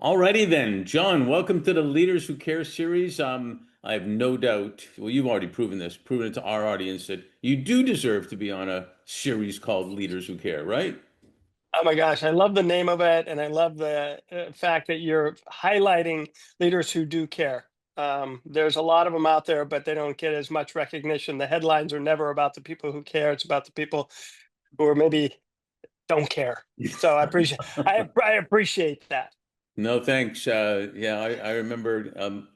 Alrighty then, John, welcome to the Leaders Who Care series. I have no doubt, well, you've already proven it to our audience that you do deserve to be on a series called Leaders Who Care, right? Oh my gosh, I love the name of it, and I love the fact that you're highlighting leaders who do care. There's a lot of them out there, but they don't get as much recognition. The headlines are never about the people who care; it's about the people who are maybe don't care. So I appreciate that. No, thanks. Yeah, I remember, and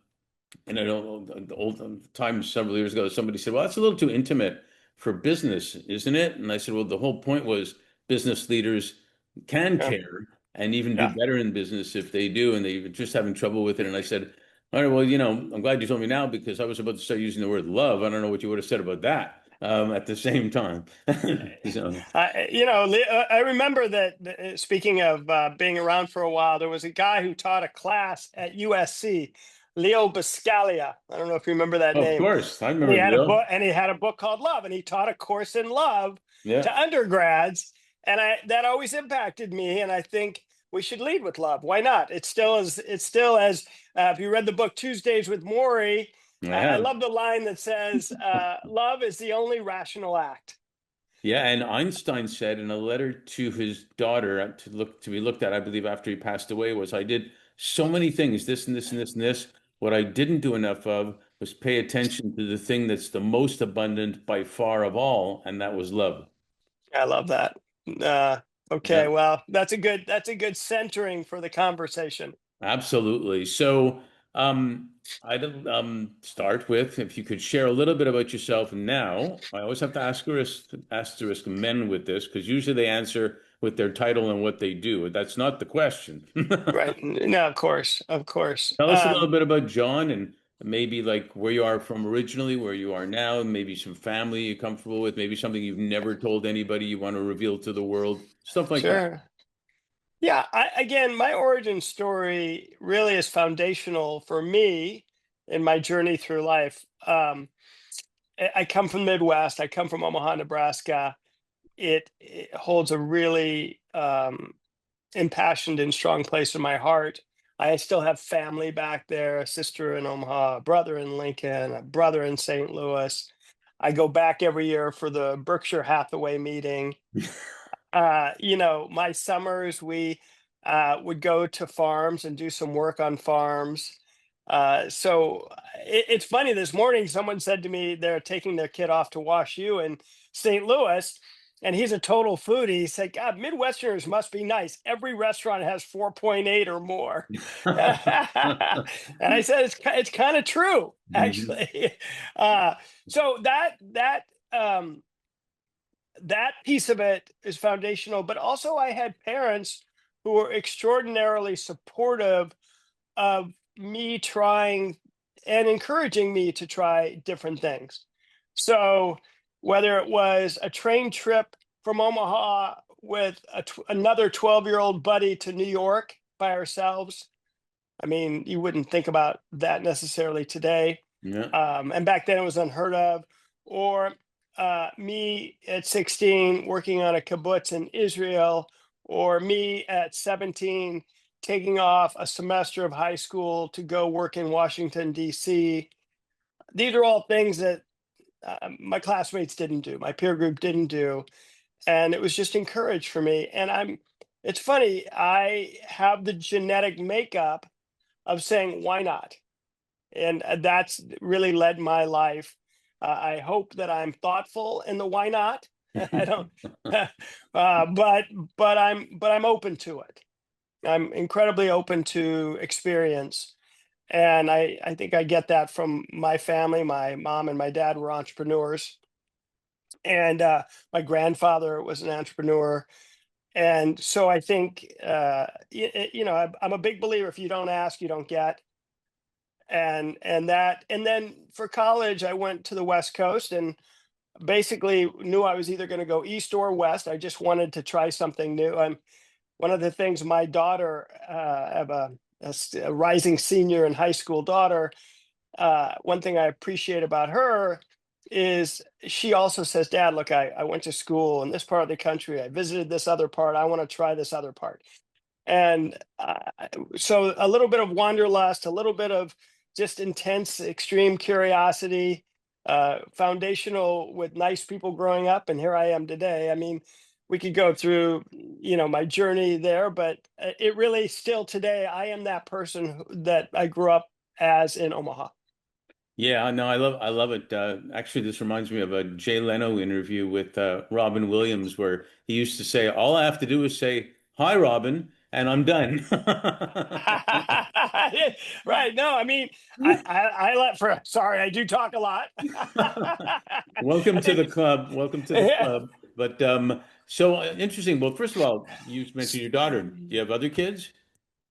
I don't know, the old times several years ago, somebody said, well, that's a little too intimate for business, isn't it? And I said, well, the whole point was business leaders can Yeah, care and even do yeah. better in business if they do, and they're just having trouble with it. And I said, all right, well, I'm glad you told me now because I was about to start using the word love. I don't know what you would have said about that at the same time. So, I remember that. Speaking of being around for a while, there was a guy who taught a class at USC, Leo Buscaglia. I don't know if you remember that of name. course, I And he remember had a Leo. book, called Love, and he taught a course in love Yeah. to undergrads, and I that always impacted me. And I think we should lead with love. Why not? It's still as if you read the book Tuesdays with Maury. I I have. love the line that says, "Love is the only rational act." Yeah, and Einstein said in a letter to his daughter to be looked at, I believe after he passed away, was I did so many things, this and this and this and this. What I didn't do enough of was pay attention to the thing that's the most abundant by far of all, and that was love. I love that. Uh, okay, Yeah. well, that's a good centering for the conversation. Absolutely. So, I'd start with if you could share a little bit about yourself now. I always have to asterisk men with this because usually they answer with their title and what they do. That's not the question. Right. No, of course, of course. Tell us a little bit about John and maybe like where you are from originally, where you are now, maybe some family you're comfortable with, maybe something you've never told anybody you want to reveal to the world, stuff like that. Sure. Yeah. Again, my origin story really is foundational for me in my journey through life. I come from the Midwest. I come from Omaha, Nebraska. It holds a really impassioned and strong place in my heart. I still have family back there, a sister in Omaha, a brother in Lincoln, a brother in St. Louis. I go back every year for the Berkshire Hathaway meeting. My summers we would go to farms and do some work on farms. It's funny. This morning, someone said to me they're taking their kid off to Wash U in St. Louis, and he's a total foodie. He said, "God, Midwesterners must be nice. Every restaurant has 4.8 or more." And I said, "It's kind of true, Mhm. actually." Uh, so that piece of it is foundational, but also I had parents who were extraordinarily supportive of me trying and encouraging me to try different things. So whether it was a train trip from Omaha with another 12-year-old buddy to New York by ourselves, I mean, you wouldn't think about that necessarily today. Yeah. And back then it was unheard of. Or me at 16 working on a kibbutz in Israel, or me at 17 taking off a semester of high school to go work in Washington, D.C. These are all things that my classmates didn't do, my peer group didn't do. And it was just encouraged for me. It's funny, I have the genetic makeup of saying, why not? And that's really led my life. I hope that I'm thoughtful in the why not. I don't, but I'm open to it. I'm incredibly open to experience, and I think I get that from my family. My mom and my dad were entrepreneurs, and my grandfather was an entrepreneur. And so I think I'm a big believer. If you don't ask, you don't get. And then for college I went to the West Coast and basically knew I was either going to go east or west. I just wanted to try something new. I'm one of the things my daughter, I have a rising senior in high school daughter. One thing I appreciate about her is she also says, "Dad, look, I went to school in this part of the country, I visited this other part, I want to try this other part." And so a little bit of wanderlust, a little bit of just intense, extreme curiosity, foundational with nice people growing up, and here I am today. I mean, we could go through, my journey there, but it really still today, I am that person that I grew up as in Omaha. Yeah, no, I love it. Actually, this reminds me of a Jay Leno interview with Robin Williams, where he used to say, "All I have to do is say hi, Robin, and I'm done." Right. No, I mean, I let for sorry, I do talk a lot. Welcome I to think the club. Welcome to the yeah, club. But so interesting. Well, first of all, you mentioned your daughter. Do you have other kids?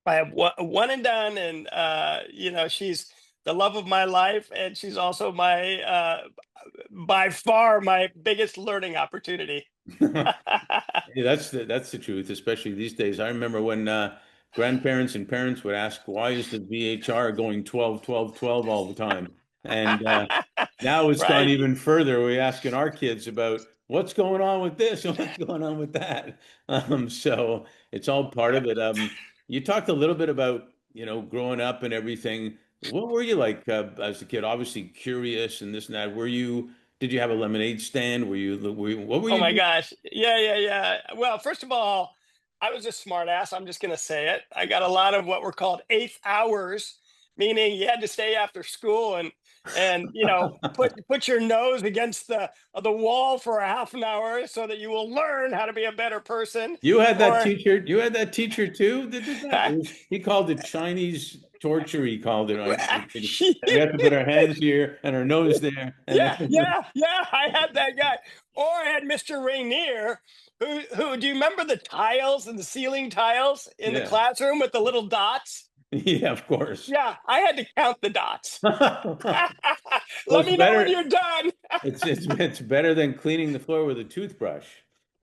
I have one and done, and she's the love of my life, and she's also my by far my biggest learning opportunity. Yeah, that's the truth, especially these days. I remember when grandparents and parents would ask, "Why is the VHR going 12, 12, 12 all the time?" And now it's gone Right. even further. We're asking our kids about what's going on with this and what's going on with that. So it's all part of it. You talked a little bit about, growing up and everything. What were you like as a kid? Obviously curious and this and that. Did you have a lemonade stand? What were Oh you my doing? gosh. Yeah, yeah, yeah. Well, first of all, I was a smart ass. I'm just going to say it. I got a lot of what were called eighth hours, meaning you had to stay after school and put your nose against the wall for a half an hour so that you will learn how to be a better person. You had that Or teacher. You had that teacher too that did that. He called it Chinese torture. He called it. I think we have to put our hands here and our nose there. yeah, And yeah, yeah. I had that guy. Or I had Mr. Rainier, who do you remember the tiles and the ceiling tiles in the yeah, classroom with the little dots? yeah, of course. Yeah, I had to count the dots. Well, Let it's me know when better. you're done. It's better than cleaning the floor with a toothbrush.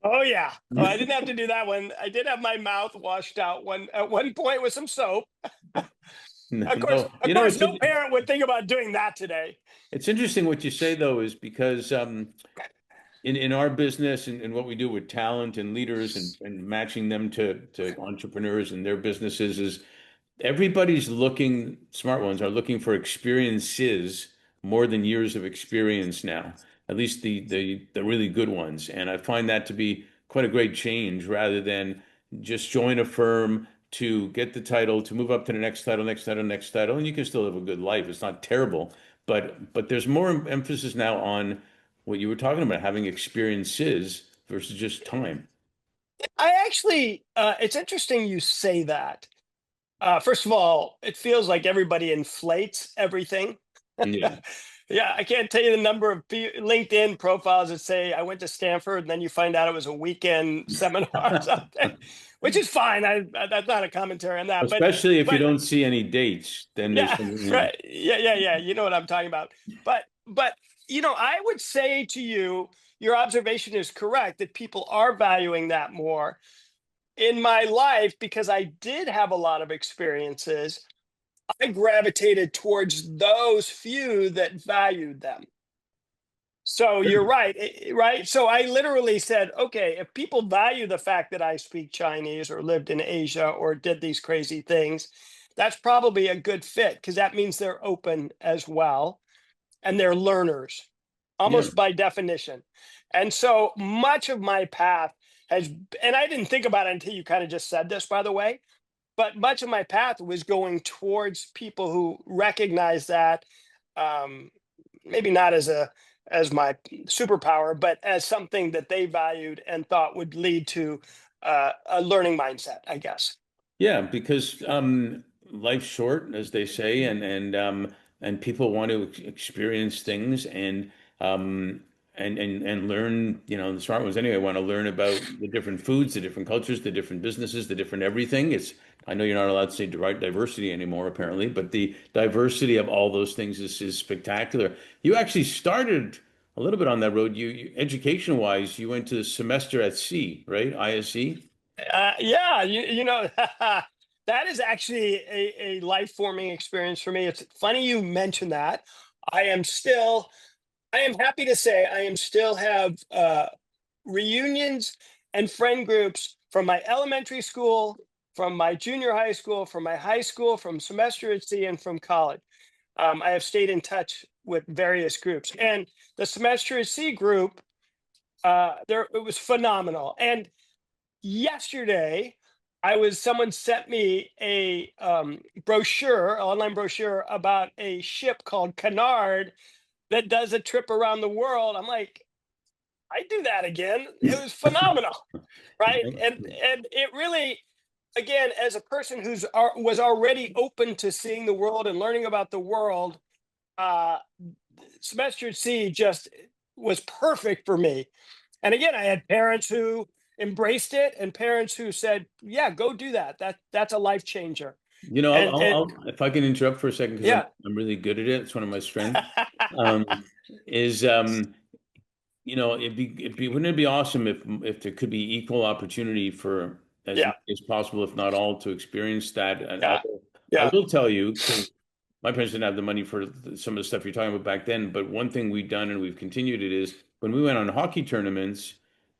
Oh yeah. Oh, I didn't have to do that one. I did have my mouth washed out at one point with some soap. Of course, No, of course, no parent would think about doing that today. it's interesting what you say though, is because in our business and what we do with talent and leaders and matching them to entrepreneurs and their businesses is everybody's looking, smart ones are looking for experiences more than years of experience now, at least the really good ones. And I find that to be quite a great change rather than just join a firm to get the title, to move up to the next title, next title, next title, and you can still have a good life. It's not terrible, but there's more emphasis now on what you were talking about, having experiences versus just time. I actually, it's interesting you say that. First of all, it feels like everybody inflates everything. Yeah. Yeah, I can't tell you the number of LinkedIn profiles that say I went to Stanford, and then you find out it was a weekend seminar or something, which is fine. That's not a commentary on that, Especially if you but don't see any dates, then there's yeah, something, right, yeah, yeah, yeah. You know what I'm talking about. But I would say to you, your observation is correct that people are valuing that more in my life because I did have a lot of experiences. I gravitated towards those few that valued them. So you're right, right? So I literally said, okay, if people value the fact that I speak Chinese or lived in Asia or did these crazy things, that's probably a good fit because that means they're open as well and they're learners yeah. almost by definition. And so much of my path has, and I didn't think about it until you kind of just said this, by the way, but much of my path was going towards people who recognize that, um, maybe not as my superpower, but as something that they valued and thought would lead to a learning mindset, I guess. Yeah, because life's short, as they say, and people want to experience things um and learn, the smart ones anyway want to learn about the different foods, the different cultures, the different businesses, the different everything. I know you're not allowed to say diversity anymore, apparently, but the diversity of all those things is spectacular. You actually started a little bit on that road. Education wise, you went to the semester at sea, right? ISC. Yeah, that is actually a life forming experience for me. It's funny you mentioned that. I am still, I am happy to say, I am still have reunions and friend groups from my elementary school from my junior high school, from my high school, from semester at sea, and from college. I have stayed in touch with various groups, and the semester at sea group, there it was phenomenal. And yesterday, someone sent me a brochure, online brochure about a ship called Canard that does a trip around the world. I'm like, I do that again. It was phenomenal, right? And it really, again, as a person was already open to seeing the world and learning about the world, uh, semester C just was perfect for me. And again, I had parents who embraced it and parents who said, "Yeah, go do that. That's a life changer." And If I can interrupt for a second, because yeah, I'm really good at it. It's one of my strengths. Um, is wouldn't it be awesome if there could be equal opportunity for as yeah, many as possible, if not all, to experience that? And yeah, I yeah, will tell you, because my parents didn't have the money for some of the stuff you're talking about back then. But one thing we've done and we've continued it is when we went on hockey tournaments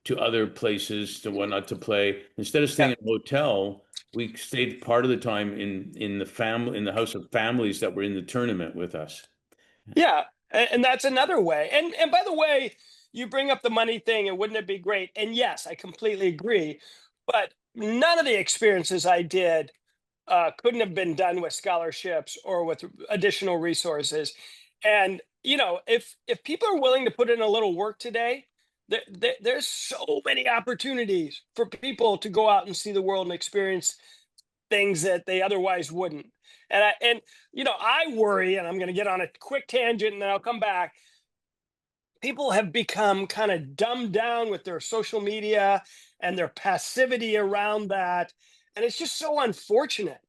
to other places to whatnot to play, instead of staying yeah. in a hotel, we stayed part of the time in the family in the house of families that were in the tournament with us. Yeah, and that's another way. And by the way, you bring up the money thing, and wouldn't it be great? And yes, I completely agree. But none of the experiences I did couldn't have been done with scholarships or with additional resources. And if people are willing to put in a little work today, there's so many opportunities for people to go out and see the world and experience things that they otherwise wouldn't. I worry, and I'm going to get on a quick tangent and then I'll come back. People have become kind of dumbed down with their social media and their passivity around that, and it's just so unfortunate.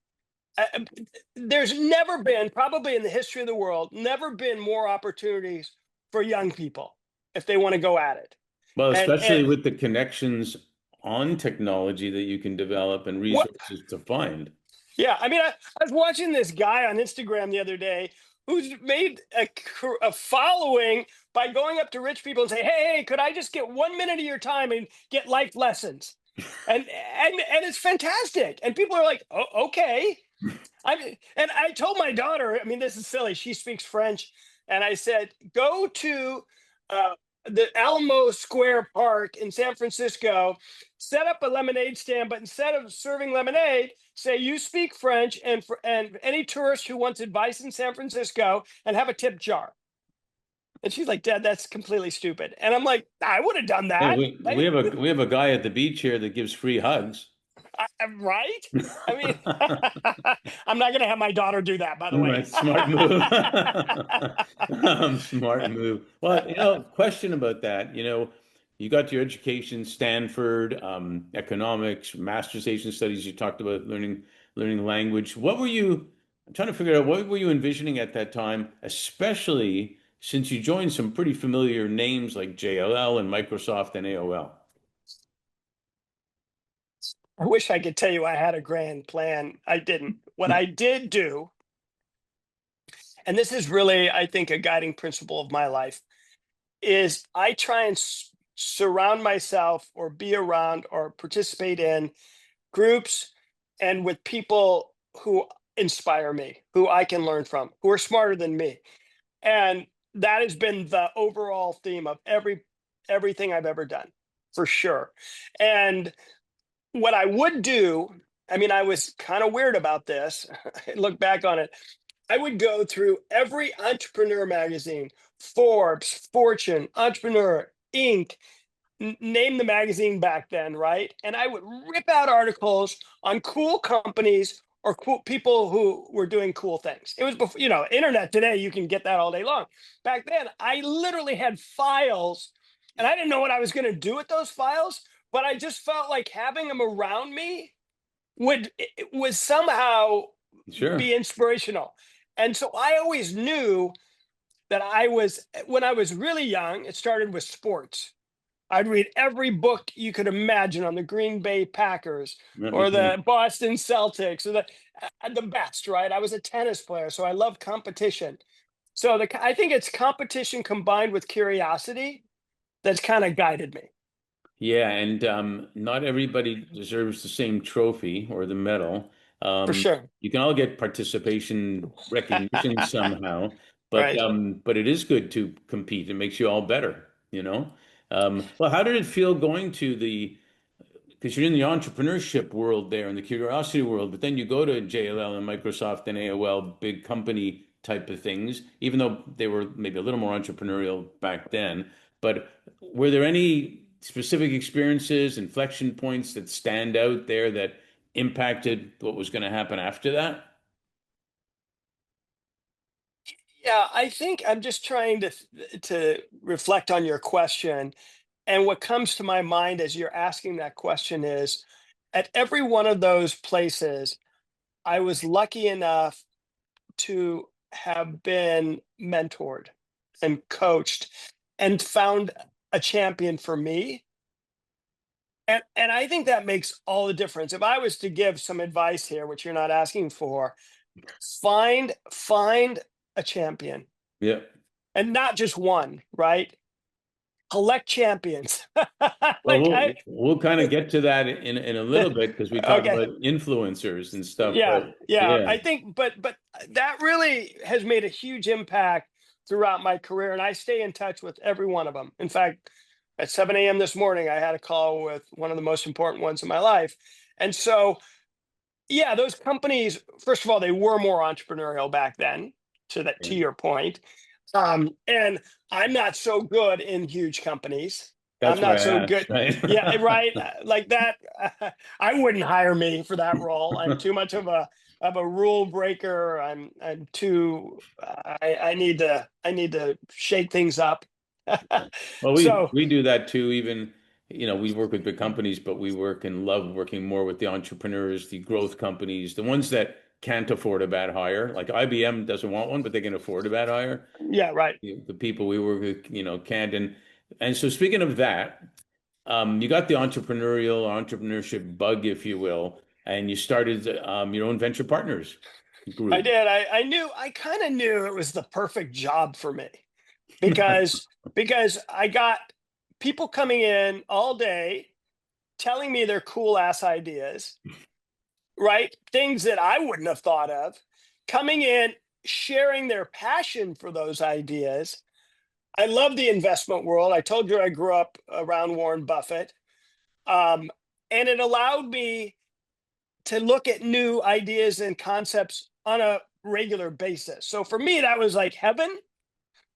There's never been, probably in the history of the world, never been more opportunities for young people if they want to go at it. Well, And especially with the connections on technology that you can develop and what resources to find. Yeah, I mean, I was watching this guy on Instagram the other day who's made a following by going up to rich people and say, "Hey, could I just get 1 minute of your time and get life lessons?" And it's fantastic. And people are like, "Oh, okay." And I told my daughter, I mean, this is silly. She speaks French, and I said, go to uh, the Alamo Square Park in San Francisco, set up a lemonade stand, but instead of serving lemonade, say you speak French, and any tourist who wants advice in San Francisco, and have a tip jar. And she's like, Dad, that's completely stupid. And I'm like, I would have done Hey, that. we have a guy at the beach here that gives free hugs. Right? I mean, I'm not going to have my daughter do that, by the way. Right, smart move. Smart move. Well, question about that. You got your education, Stanford, economics, master's Asian studies. You talked about learning language. I'm trying to figure out what were you envisioning at that time, especially since you joined some pretty familiar names like JLL and Microsoft and AOL. I wish I could tell you I had a grand plan. I didn't. What I did do, and this is really, I think, a guiding principle of my life, is I try and surround myself or be around or participate in groups and with people who inspire me, who I can learn from, who are smarter than me. And that has been the overall theme of everything I've ever done, for sure. And what I would do, I mean, I was kind of weird about this. I look back on it. I would go through every entrepreneur magazine, Forbes, Fortune, Entrepreneur, Inc., name the magazine back then, right? And I would rip out articles on cool companies or cool people who were doing cool things. It was before, internet today, you can get that all day long. Back then, I literally had files and I didn't know what I was going to do with those files, but I just felt like having them around me was somehow Sure. be inspirational. And so I always knew that when I was really young, it started with sports. I'd read every book you could imagine on the Green Bay Packers Yeah, me or too. the Boston Celtics or the best, right? I was a tennis player, so I love competition. So I think it's competition combined with curiosity that's kind of guided me. Yeah, and not everybody deserves the same trophy or the medal. For Um, sure. you can all get participation recognition somehow, Right. but it is good to compete. It makes you all better, you know? Well, how did it feel going to the because you're in the entrepreneurship world there in the curiosity world, but then you go to JLL and Microsoft and AOL, big company type of things, even though they were maybe a little more entrepreneurial back then. But were there any specific experiences, inflection points that stand out there that impacted what was going to happen after that? Yeah, I think I'm just trying to reflect on your question. And what comes to my mind as you're asking that question is at every one of those places, I was lucky enough to have been mentored and coached and found a champion for me. And I think that makes all the difference. If I was to give some advice here, which you're not asking for, find a champion Yeah. and not just one, right? Collect champions. Well, Like I we'll kind of get to that in a little bit because we talk okay. about influencers and stuff. Yeah, But yeah. yeah, I think, but that really has made a huge impact throughout my career, and I stay in touch with every one of them. In fact, at 7 a.m. this morning, I had a call with one of the most important ones in my life, and so yeah, those companies. First of all, they were more entrepreneurial back then. To yeah. your point, and I'm not so good in huge companies. I'm That's why not I so asked, good. right? Yeah, right. Like that. I wouldn't hire me for that role. I'm too much of a rule breaker. I'm too. I need to shake things up. Well, we So we do that too. Even, we work with big companies, but we work and love working more with the entrepreneurs, the growth companies, the ones that can't afford a bad hire. Like IBM doesn't want one, but they can afford a bad hire. yeah, right. The people we work with, can't. And so speaking of that, you got the entrepreneurship bug, if you will, and you started your own venture partners I group. did. I knew. I kind of knew it was the perfect job for me because I got people coming in all day telling me their cool ass ideas, right? Things that I wouldn't have thought of, coming in, sharing their passion for those ideas. I love the investment world. I told you I grew up around Warren Buffett. Um, and it allowed me to look at new ideas and concepts on a regular basis. So for me, that was like heaven.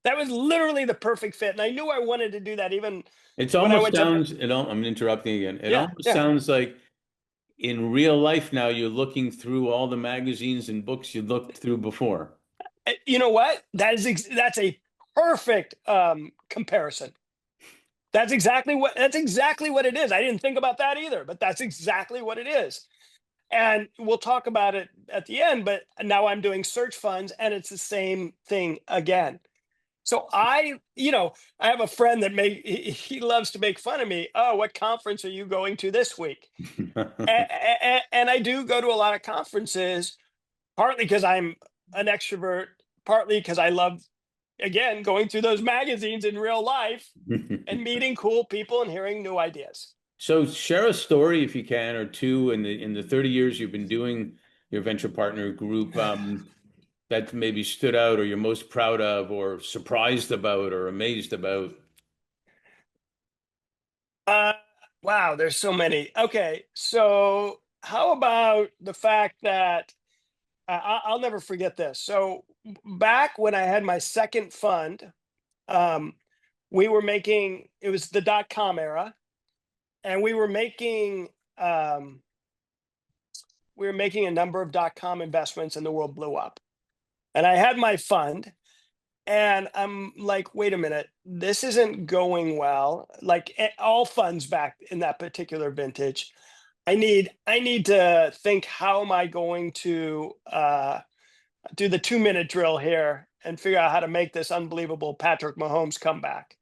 That was literally the perfect fit. And I knew I wanted to do that even It's when I almost went to, sounds, I'm interrupting again. It yeah, almost yeah. sounds like in real life now you're looking through all the magazines and books you looked through before. You know what? That's a perfect comparison. That's exactly what it is. I didn't think about that either, but that's exactly what it is. And we'll talk about it at the end, but now I'm doing search funds and it's the same thing again. So I have a friend that he loves to make fun of me. Oh, what conference are you going to this week? And I do go to a lot of conferences, partly because I'm an extrovert, partly because I love, again, going through those magazines in real life and meeting cool people and hearing new ideas. So share a story if you can, or two in the 30 years you've been doing your venture partner group, that maybe stood out or you're most proud of or surprised about or amazed about. Uh, wow, there's so many. Okay, so how about the fact that I'll never forget this. So back when I had my second fund, um, we were making it was the dot com era, and um, we were making a number of dot com investments, and the world blew up. And I had my fund, and I'm like, wait a minute, this isn't going well. Like all funds back in that particular vintage, I need to think, how am I going to do the 2 minute drill here and figure out how to make this unbelievable Patrick Mahomes comeback.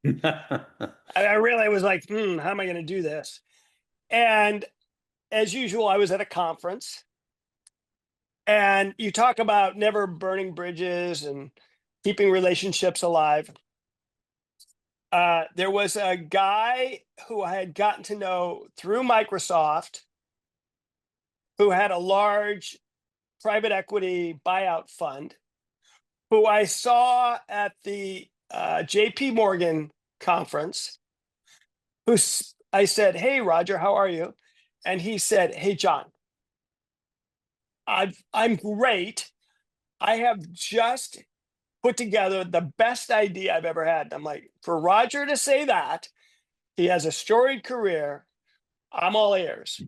I really was like, how am I going to do this? And as usual, I was at a conference, and you talk about never burning bridges and keeping relationships alive. There was a guy who I had gotten to know through Microsoft who had a large private equity buyout fund who I saw at the JP Morgan conference. I said, "Hey, Roger, how are you?" And he said, "Hey, John, I'm great. I have just put together the best idea I've ever had." And I'm like, for Roger to say that, he has a storied career. I'm all ears.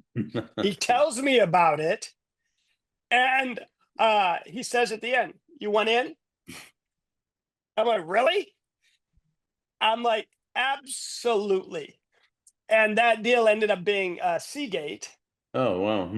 He tells me about it, and he says at the end, "You want in?" I'm like, "Really?" I'm like, "Absolutely." And that deal ended up being Seagate, Oh, wow.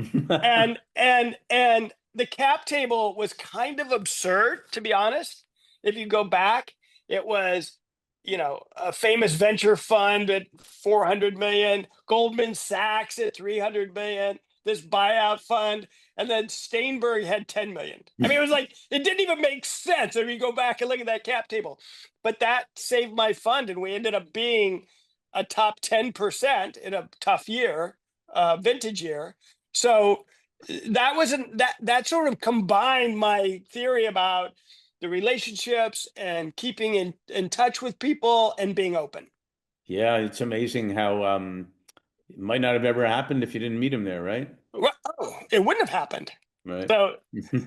and the cap table was kind of absurd, to be honest. If you go back, it was, a famous venture fund at 400 million, Goldman Sachs at 300 million, this buyout fund, and then Stainberg had 10 million. I mean, it was like it didn't even make sense if you go back and look at that cap table. But that saved my fund, and we ended up being a top 10% in a tough year, vintage year. So that wasn't that sort of combined my theory about the relationships and keeping in touch with people and being open. Yeah, it's amazing how it might not have ever happened if you didn't meet him there, right? Oh, it wouldn't have happened. Right.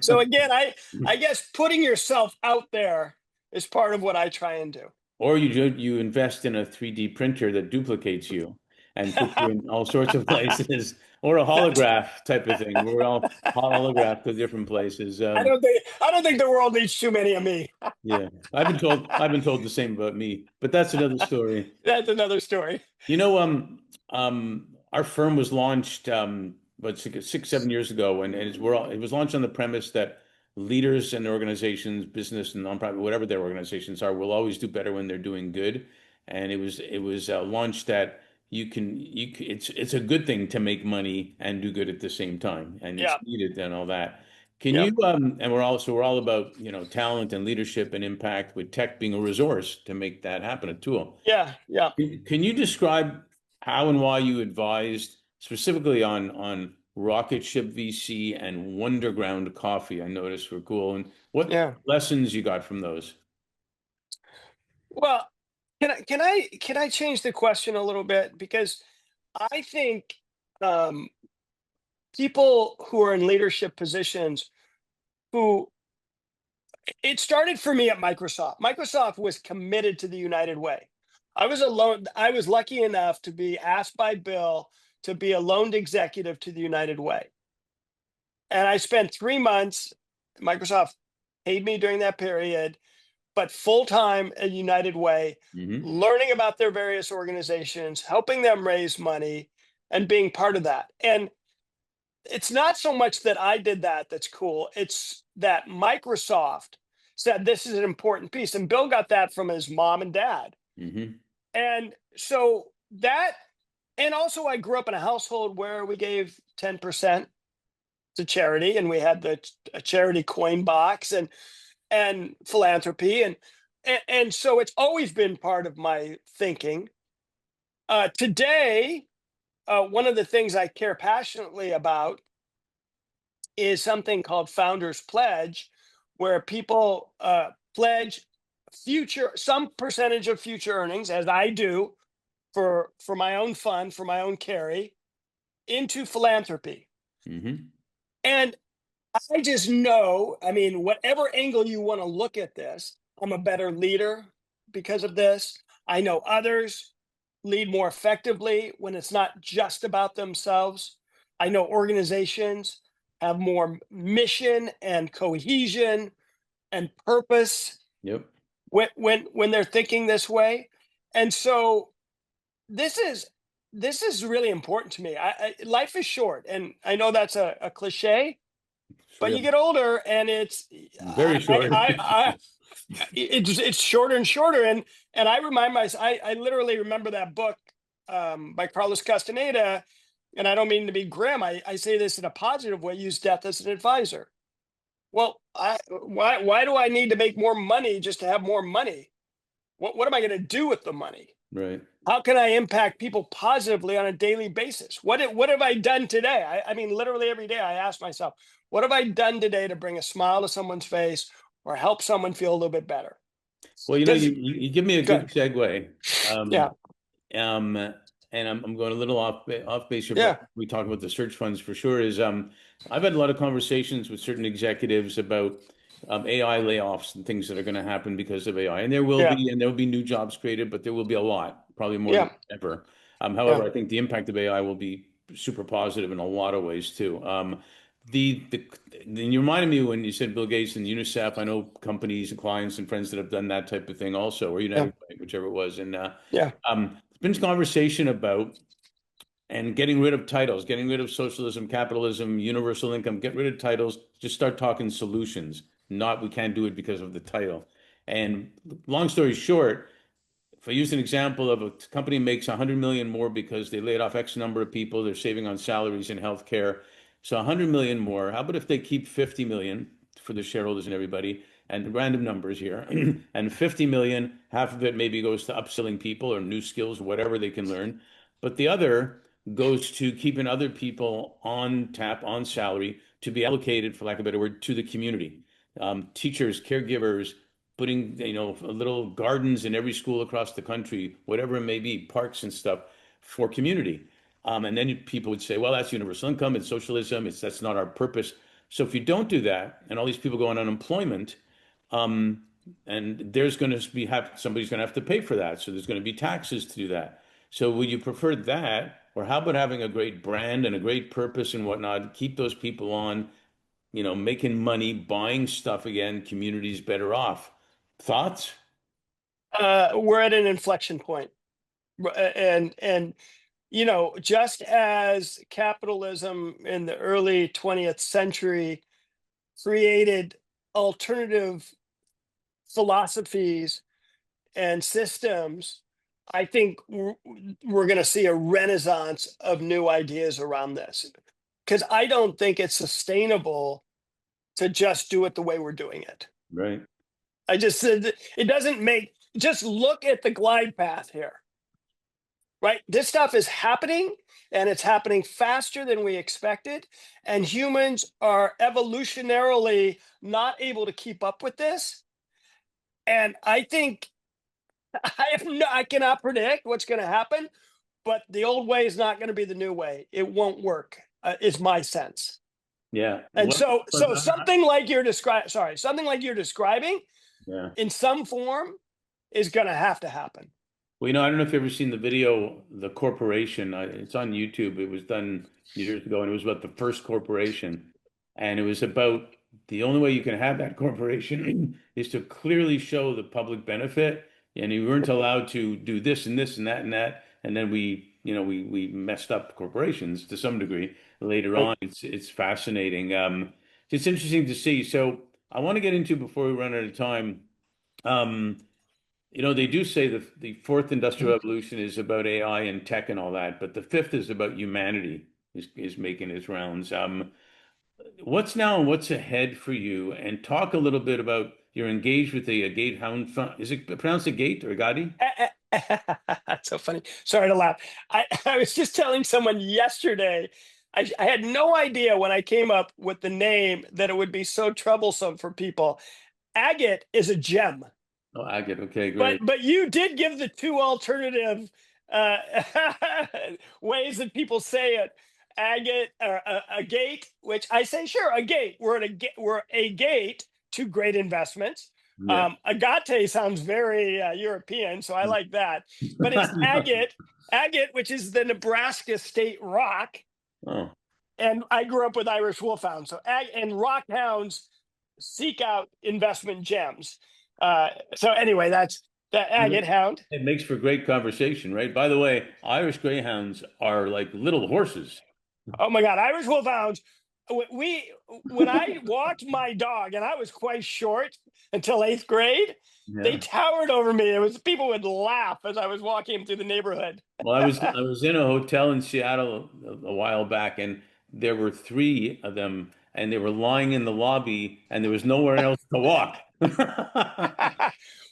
So again, I guess putting yourself out there is part of what I try and do. Or you invest in a 3D printer that duplicates you and puts you in all sorts of places, or a That's holograph type of thing. We're all holographed to different places. I don't think the world needs too many of me. Yeah, I've been told the same about me, but that's another story. That's another story. Our firm was launched about 6, 7 years ago, and it was launched on the premise that leaders and organizations, business and nonprofit, whatever their organizations are, will always do better when they're doing good. And it was launched that it's a good thing to make money and do good at the same time, and it's Yeah. needed and all that. Can Yeah. you and we're all about talent and leadership and impact, with tech being a resource to make that happen, a tool. Yeah. Yeah. Can you describe how and why you advised specifically on Rocket Ship VC and Wonderground Coffee? I noticed were cool, and what Yeah. lessons you got from those? Well, can I change the question a little bit, because I think um, people who are in leadership positions who it started for me at Microsoft. Microsoft was committed to the United Way. I was lucky enough to be asked by Bill to be a loaned executive to the United Way. And I spent 3 months, Microsoft paid me during that period, but full time at United Way, Hmm. learning about their various organizations, helping them raise money, and being part of that. And it's not so much that I did that that's cool. It's that Microsoft said this is an important piece. And Bill got that from his mom and dad. Hmm. And so that, and also I grew up in a household where we gave 10% to charity, and we had a charity coin box and philanthropy. And so it's always been part of my thinking. Today, one of the things I care passionately about is something called Founders Pledge, where people pledge some percentage of future earnings, as I do for my own fund, for my own carry, into philanthropy. Hmm. And I just know, I mean, whatever angle you want to look at this, I'm a better leader because of this. I know others lead more effectively when it's not just about themselves. I know organizations have more mission and cohesion and purpose Yep. when they're thinking this way. And so this is this is really important to me. Life is short, and I know that's a cliche, It's but you real. get older, and Very short. it's shorter and shorter. And I remind myself, I literally remember that book by Carlos Castaneda, and I don't mean to be grim. I say this in a positive way: use death as an advisor. Well, why do I need to make more money just to have more money? What am I going to do with the money? Right. How can I impact people positively on a daily basis? What have I done today? I mean, literally every day I ask myself, what have I done today to bring a smile to someone's face or help someone feel a little bit better? Well, Because you give me a good good. segue. Yeah. Um, and I'm going a little off base here, but Yeah. we talk about the search funds for sure. I've had a lot of conversations with certain executives about AI layoffs and things that are going to happen because of AI, Yeah. and there will be new jobs created, but there will be a lot, probably more than Yeah. ever. Yeah. However, I think the impact of AI will be super positive in a lot of ways too. The you reminded me when you said Bill Gates and UNICEF. I know companies and clients and friends that have done that type of thing also, or Yeah. United Way, whichever it was, and Yeah. there's been conversation about and getting rid of titles, getting rid of socialism, capitalism, universal income, get rid of titles, just start talking solutions. Not we can't do it because of the title. And long story short, if I use an example of a company makes 100 million more because they laid off X number of people, they're saving on salaries and healthcare. So 100 million more. How about if they keep 50 million for the shareholders and everybody, and random numbers here, and 50 million, half of it maybe goes to upskilling people or new skills, whatever they can learn. But the other goes to keeping other people on tap, on salary, to be allocated, for lack of a better word, to the community. Teachers, caregivers, putting little gardens in every school across the country, whatever it may be, parks and stuff for community. And then people would say, well, that's universal income, it's socialism, that's not our purpose. So if you don't do that, and all these people go on unemployment, um, and there's going to be have somebody's going to have to pay for that. So there's going to be taxes to do that. So would you prefer that, or how about having a great brand and a great purpose and whatnot, keep those people on, making money, buying stuff again, communities better off? Thoughts? We're at an inflection point. And just as capitalism in the early 20th century created alternative philosophies and systems, I think we're going to see a renaissance of new ideas around this. Because I don't think it's sustainable to just do it the way we're doing it. Right. I just said it doesn't make, just look at the glide path here, right? This stuff is happening and it's happening faster than we expected. And humans are evolutionarily not able to keep up with this. And I think I cannot predict what's going to happen, but the old way is not going to be the new way. It won't work, is my sense. Yeah. And What? so something like something like you're describing Yeah. in some form is going to have to happen. Well, I don't know if you've ever seen the video, The Corporation. It's on YouTube. It was done years ago, and it was about the first corporation. And it was about the only way you can have that corporation is to clearly show the public benefit. And you weren't allowed to do this and this and that and that. And then we messed up corporations to some degree later Right. on. It's fascinating. It's interesting to see. So I want to get into before we run out of time. Um, they do say the fourth industrial revolution is about AI and tech and all that, but the fifth is about humanity is making its rounds. What's now and what's ahead for you? And talk a little bit about you're engaged with the Gate Hound Fund. Is it pronounced a Gate or Gadi? That's so funny. Sorry to laugh. I was just telling someone yesterday, I had no idea when I came up with the name that it would be so troublesome for people. Agate is a gem. Oh, Agate. Okay, But great. but you did give the two alternative uh, ways that people say it. Agate or a gate, which I say sure, a gate. We're a gate to great investments. Yeah. Agate sounds very European, so I like that. But it's agate, which is the Nebraska state rock. Oh, And I grew up with Irish wolfhounds, so and rock hounds seek out investment gems. So anyway, that's that agate hound. it makes for great conversation, right? By the way, Irish Greyhounds are like little horses. Oh my God, Irish wolfhounds. We when I walked my dog, and I was quite short until eighth grade, they Yeah. towered over me. It was people would laugh as I was walking through the neighborhood. Well, I was in a hotel in Seattle a while back, and there were three of them, and they were lying in the lobby, and there was nowhere else to walk.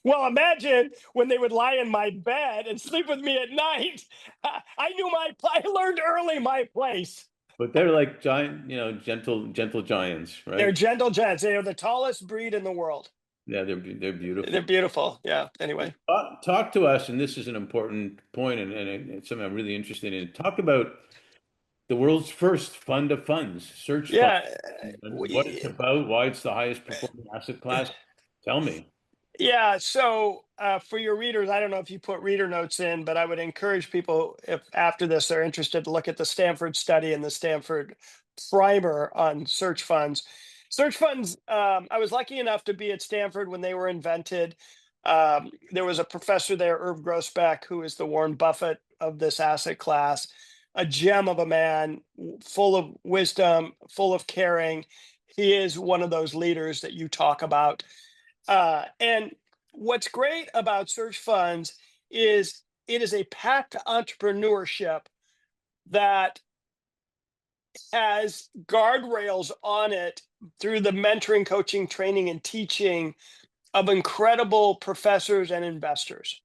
Well, imagine when they would lie in my bed and sleep with me at night. I learned early my place. But they're like giant, gentle giants, They're right? gentle giants. They are the tallest breed in the world. Yeah, they're They're beautiful. beautiful. Yeah. Anyway. Talk to us, and this is an important point, and it's something I'm really interested in. Talk about the world's first fund of funds, search fund, Yeah. and what it's We, about, why it's the highest performing asset class. Tell me. Yeah, so for your readers, I don't know if you put reader notes in, but I would encourage people, if after this they're interested, to look at the Stanford study and the Stanford primer on search funds. Search funds, I was lucky enough to be at Stanford when they were invented. There was a professor there, Irv Grousbeck, who is the Warren Buffett of this asset class, a gem of a man, full of wisdom, full of caring. He is one of those leaders that you talk about. And what's great about search funds is it is a path to entrepreneurship that has guardrails on it through the mentoring, coaching, training, and teaching of incredible professors and investors.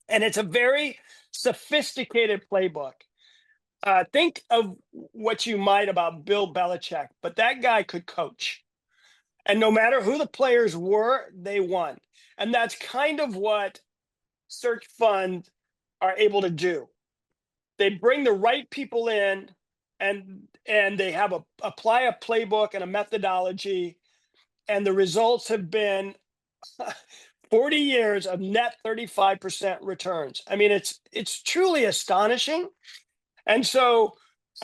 And it's a very sophisticated playbook. Think of what you might about Bill Belichick, but that guy could coach. And no matter who the players were, they won. And that's kind of what search funds are able to do. They bring the right people in, and they have apply a playbook and a methodology, and the results have been 40 years of net 35% returns. I mean, it's truly astonishing. And so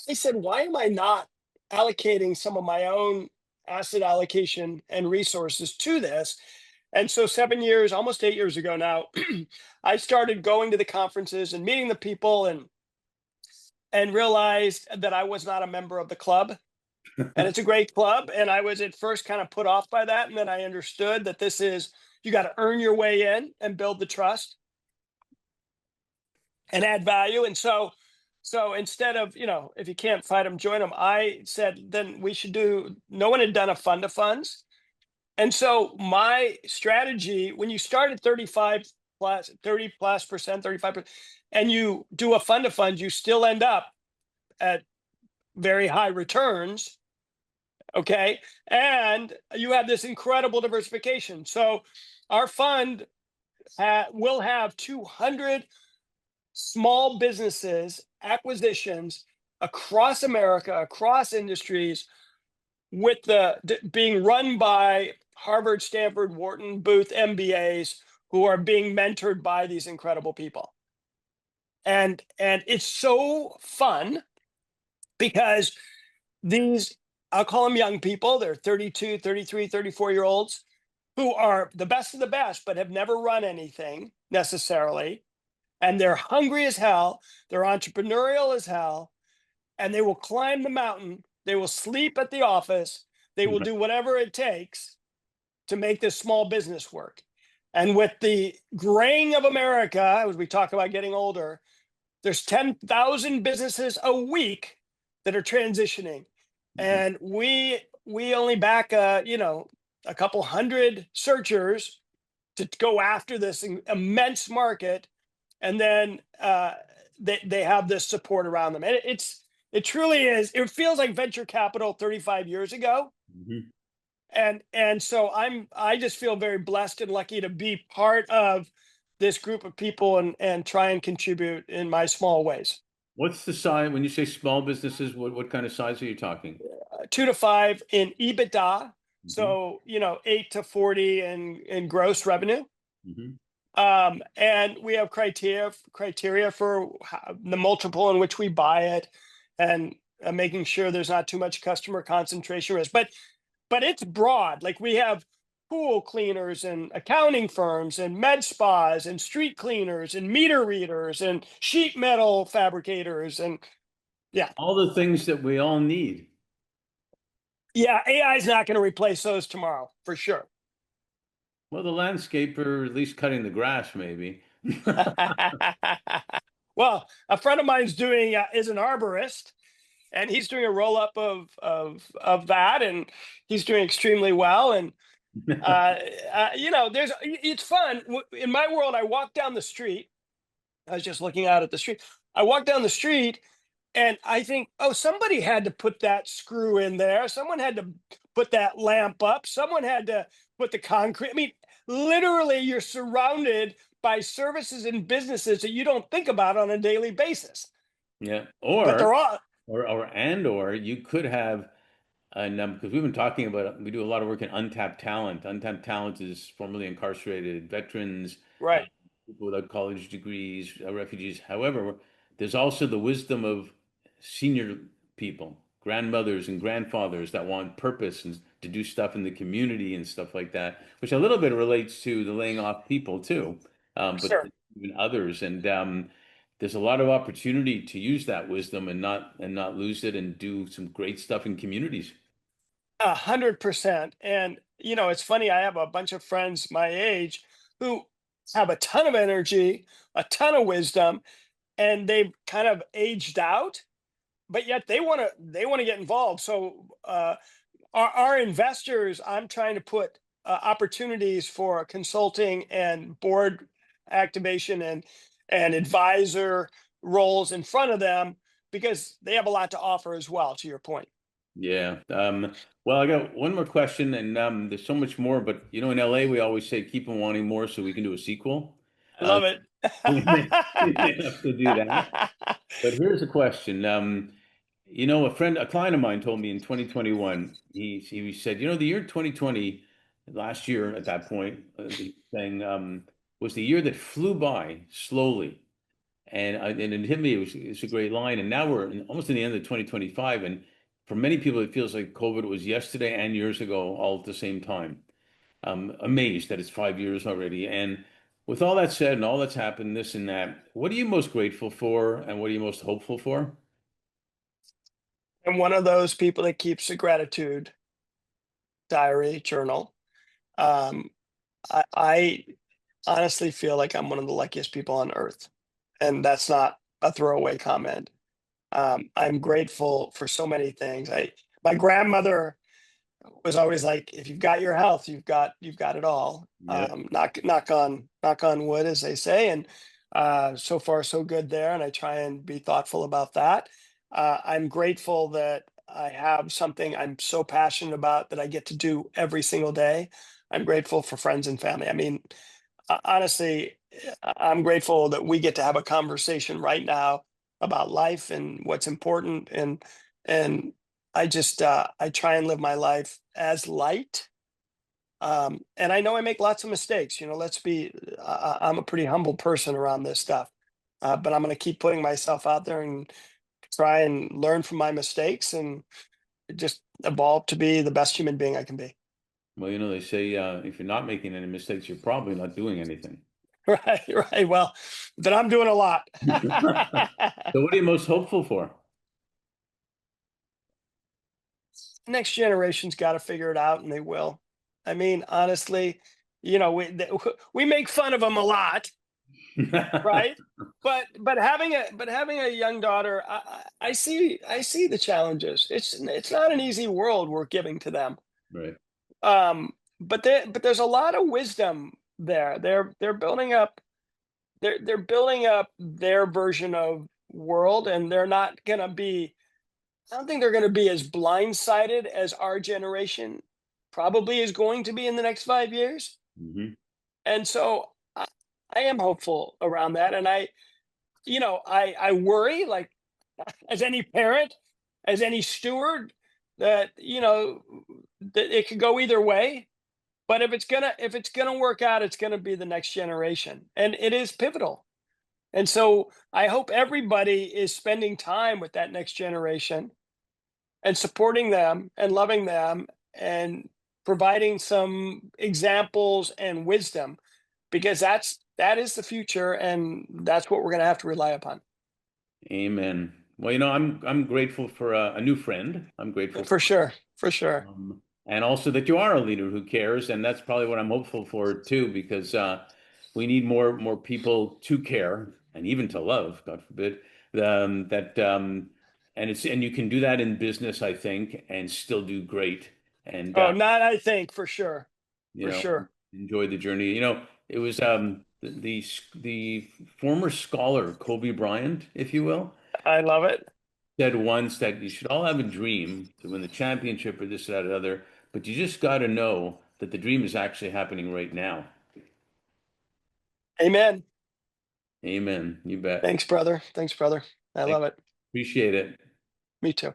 I said, why am I not allocating some of my own asset allocation and resources to this? And so 7 years, almost 8 years ago now, I started going to the conferences and meeting the people, and realized that I was not a member of the club. And it's a great club. And I was at first kind of put off by that. And then I understood that this is, you got to earn your way in and build the trust and add value. And so instead of, if you can't fight them, join them, I said, then we should do, no one had done a fund of funds. And so my strategy, when you start at 35 plus, 30 plus percent, 35%, and you do a fund of funds, you still end up at very high returns. Okay. And you have this incredible diversification. So our fund will have 200 small businesses, acquisitions across America, across industries, with being run by Harvard, Stanford, Wharton, Booth MBAs who are being mentored by these incredible people. And it's so fun because these, I'll call them young people, they're 32, 33, 34-year-olds who are the best of the best, but have never run anything necessarily. And they're hungry as hell, they're entrepreneurial as hell, and they will climb the mountain. They will sleep at the office. They will do whatever it takes to make this small business work. And with the graying of America, as we talk about getting older, there's 10,000 businesses a week that are transitioning. And we only back a couple hundred searchers to go after this immense market, and then they have this support around them. And it truly is. It feels like venture capital 35 years ago. Mhm. And so I just feel very blessed and lucky to be part of this group of people, and try and contribute in my small ways. What's the size when you say small businesses? What kind of size are you talking? 2 to 5 in EBITDA. Hmm. So, 8 to 40 in gross revenue. Hmm. And we have criteria for the multiple in which we buy it, and making sure there's not too much customer concentration risk. But it's broad. Like, we have pool cleaners and accounting firms and med spas and street cleaners and meter readers and sheet metal fabricators, and yeah. All the things that we all need. Yeah, AI is not going to replace those tomorrow for sure. Well, the landscaper, at least cutting the grass, maybe. Well, a friend of mine's doing is an arborist, and he's doing a roll up of that, and he's doing extremely well. And uh, there's it's fun in my world. I walk down the street. I was just looking out at the street. I walk down the street and I think, oh, somebody had to put that screw in there. Someone had to put that lamp up. Someone had to put the concrete. I mean, literally, you're surrounded by services and businesses that you don't think about on a daily basis, Yeah. but they're all Or you could have, and because we've been talking about, we do a lot of work in untapped talent. Untapped talent is formerly incarcerated veterans, uh, right. people without college degrees, refugees. However, there's also the wisdom of senior people, grandmothers and grandfathers that want purpose and to do stuff in the community and stuff like that, which a little bit relates to the laying off people too, but Sure. even others. And there's a lot of opportunity to use that wisdom and not lose it and do some great stuff in communities. 100%. And it's funny. I have a bunch of friends my age who have a ton of energy, a ton of wisdom, and they've kind of aged out, but yet they want to get involved. So our investors, I'm trying to put opportunities for consulting and board activation and advisor roles in front of them, because they have a lot to offer as well, to your point. Yeah. Well, I got one more question, and there's so much more, but in LA, we always say keep on wanting more so we can do a sequel. I love it. We may have to do that. But here's a question. A client of mine told me in 2021, he said, the year 2020, last year at that point, he was saying, was the year that flew by slowly. And it hit me, it's a great line. And now we're almost in the end of 2025. And for many people, it feels like COVID was yesterday and years ago all at the same time. I'm amazed that it's 5 years already. And with all that said and all that's happened, this and that, what are you most grateful for and what are you most hopeful for? I'm one of those people that keeps a gratitude diary journal. Um, I honestly feel like I'm one of the luckiest people on earth, and that's not a throwaway comment. I'm grateful for so many things. My grandmother was always like, if you've got your health, you've got it all. Yeah. Knock on wood, as they say. And so far so good there. And I try and be thoughtful about that. I'm grateful that I have something I'm so passionate about that I get to do every single day. I'm grateful for friends and family. I mean, honestly, I'm grateful that we get to have a conversation right now about life and what's important. And I try and live my life as light. And I know I make lots of mistakes. Let's be. I'm a pretty humble person around this stuff, but I'm going to keep putting myself out there and try and learn from my mistakes and just evolve to be the best human being I can be. Well, they say if you're not making any mistakes, you're probably not doing anything. Right, right. Well, then I'm doing a lot. So, what are you most hopeful for? Next generation's got to figure it out, and they will. I mean, honestly, we make fun of them a lot, right? But having a young daughter, I see the challenges. It's not an easy world we're giving to them. Right. But there's a lot of wisdom there. They're building up. They're building up their version of world, and they're not gonna be. I don't think they're going to be as blindsided as our generation probably is going to be in the next 5 years. Hmm. And so I am hopeful around that. And I worry, like, as any parent, as any steward, that that it could go either way. But if it's gonna work out, it's gonna be the next generation, and it is pivotal. And so I hope everybody is spending time with that next generation and supporting them and loving them and providing some examples and wisdom, because that is the future, and that's what we're going to have to rely upon. Amen. Well, I'm grateful for a new friend. I'm grateful For for, sure, for sure. and also that you are a leader who cares, and that's probably what I'm hopeful for too, because we need more people to care and even to love, God forbid, that and you can do that in business, I think, and still do great. And Oh, not I think for sure. you For know, sure. enjoy the journey. It was the former scholar Kobe Bryant, if you will, I love it. said once that you should all have a dream to win the championship or this, that, or other, but you just got to know that the dream is actually happening right now. Amen. Amen. You bet. Thanks, brother. Thanks, brother. I Thank- love it. Appreciate it. Me too.